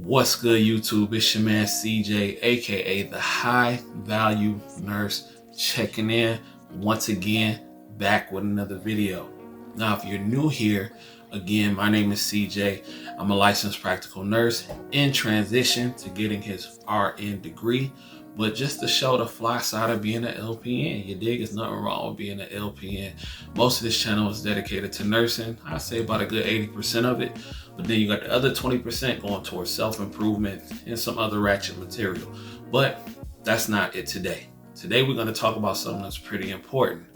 What's good, YouTube? It's your man CJ, aka the High Value Nurse, checking in once again, back with another video. Now, if you're new here, again, my name is CJ. I'm a licensed practical nurse in transition to getting his RN degree, but just to show the fly side of being an LPN. You dig? There's nothing wrong with being an LPN. Most of this channel is dedicated to nursing. I say about a good 80% of it, but then you got the other 20% going towards self-improvement and some other ratchet material. But that's not it today. Today we're going to talk about something that's pretty important.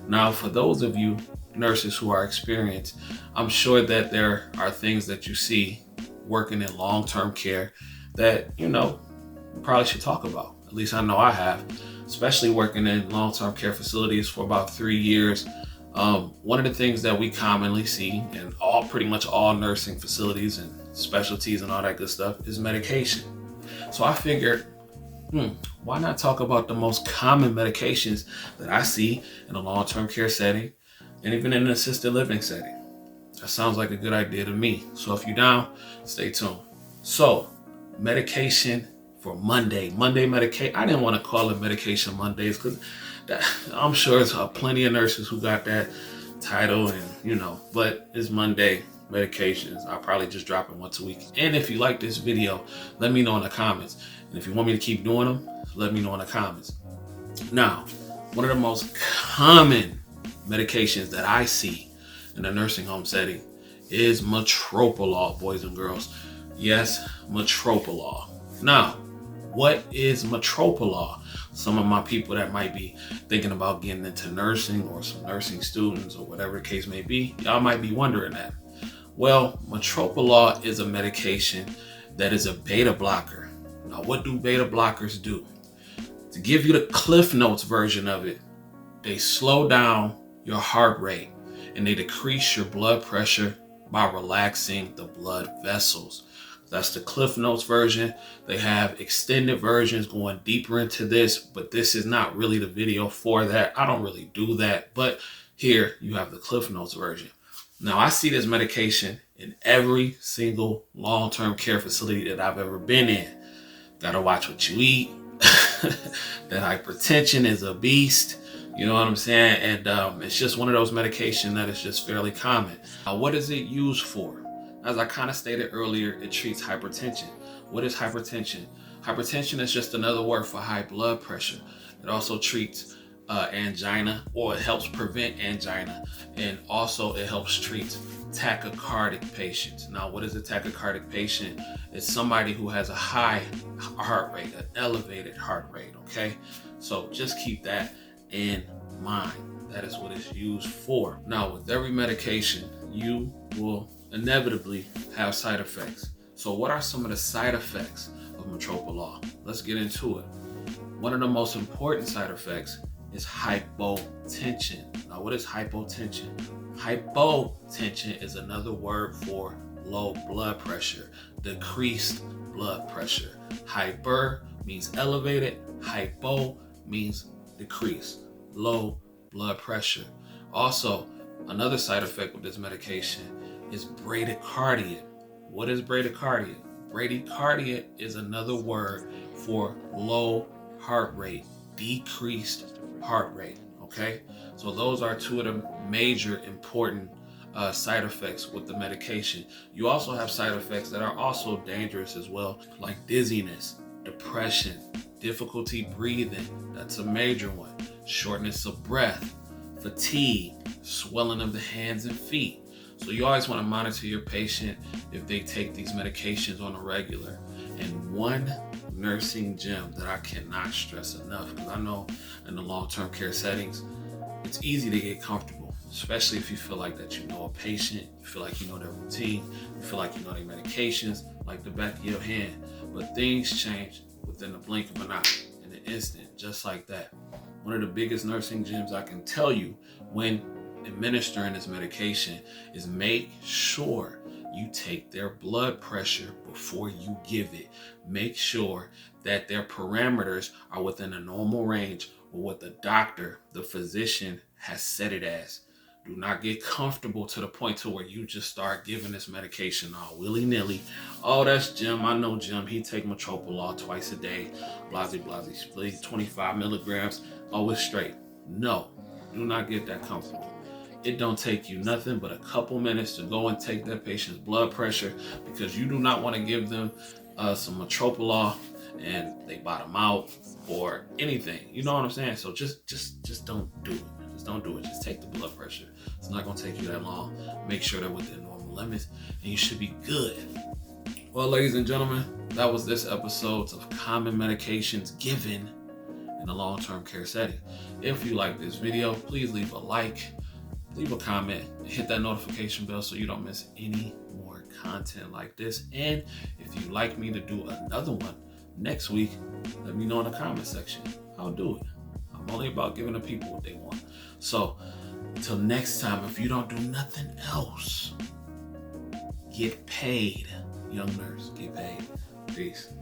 Now, for those of you nurses who are experienced, I'm sure that there are things that you see working in long-term care that, you probably should talk about. At least I know I have, especially working in long-term care facilities for about 3 years. One of the things that we commonly see in pretty much all nursing facilities and specialties and all that good stuff is medication. So I figured, why not talk about the most common medications that I see in a long-term care setting and even in an assisted living setting? That sounds like a good idea to me. So if you're down, stay tuned. So, medication for Monday medication. I didn't want to call it Medication Mondays because I'm sure there's plenty of nurses who got that title and but it's Monday medications. I'll probably just drop it once a week. And if you like this video, let me know in the comments. And if you want me to keep doing them, let me know in the comments. Now, one of the most common medications that I see in a nursing home setting is Metoprolol, boys and girls. Yes, Metoprolol. Now, what is Metoprolol? Some of my people that might be thinking about getting into nursing or some nursing students or whatever the case may be, y'all might be wondering that. Well, Metoprolol is a medication that is a beta blocker. Now, what do beta blockers do? To give you the Cliff Notes version of it, they slow down your heart rate and they decrease your blood pressure by relaxing the blood vessels. That's the Cliff Notes version. They have extended versions going deeper into this, but this is not really the video for that. I don't really do that, but here you have the Cliff Notes version. Now, I see this medication in every single long-term care facility that I've ever been in. Gotta watch what you eat. That hypertension is a beast. You know what I'm saying? And it's just one of those medications that is just fairly common. Now, what is it used for? As I kind of stated earlier, it treats hypertension. What is hypertension? Hypertension is just another word for high blood pressure. It also treats angina, or it helps prevent angina. And also it helps treat tachycardic patients. Now, what is a tachycardic patient? It's somebody who has a high heart rate, an elevated heart rate, okay? So just keep that in mind. That is what it's used for. Now, with every medication, you will inevitably have side effects. So what are some of the side effects of Metoprolol? Let's get into it. One of the most important side effects is hypotension. Now, what is hypotension? Hypotension is another word for low blood pressure, decreased blood pressure. Hyper means elevated, hypo means decreased, low blood pressure. Also, another side effect with this medication is bradycardia. What is bradycardia? Bradycardia is another word for low heart rate, decreased heart rate, okay? So those are two of the major important side effects with the medication. You also have side effects that are also dangerous as well, like dizziness, depression, difficulty breathing, that's a major one, shortness of breath, fatigue, swelling of the hands and feet. So you always want to monitor your patient if they take these medications on a regular. And one nursing gem that I cannot stress enough, because I know in the long-term care settings, it's easy to get comfortable, especially if you feel like that you know a patient, you feel like you know their routine, you feel like you know their medications like the back of your hand. But things change within the blink of an eye, in an instant, just like that. One of the biggest nursing gems I can tell you when administering this medication is make sure you take their blood pressure before you give it. Make sure that their parameters are within a normal range or what the doctor, the physician, has set it as. Do not get comfortable to the point to where you just start giving this medication all willy-nilly. Oh, that's Jim. I know Jim. He take Metoprolol twice a day. Blasey, please, 25 milligrams. Oh, it's straight. No, do not get that comfortable. It don't take you nothing but a couple minutes to go and take that patient's blood pressure, because you do not want to give them some Metoprolol and they bottom out or anything. You know what I'm saying? So just don't do it. Just don't do it. Just take the blood pressure. It's not going to take you that long. Make sure they're within normal limits and you should be good. Well, ladies and gentlemen, that was this episode of common medications given in a long-term care setting. If you like this video, please leave a like, leave a comment, and hit that notification bell so you don't miss any more content like this. And if you'd like me to do another one next week, let me know in the comment section. I'll do it. I'm only about giving the people what they want. So until next time, if you don't do nothing else, get paid. Young nurse, get paid. Peace.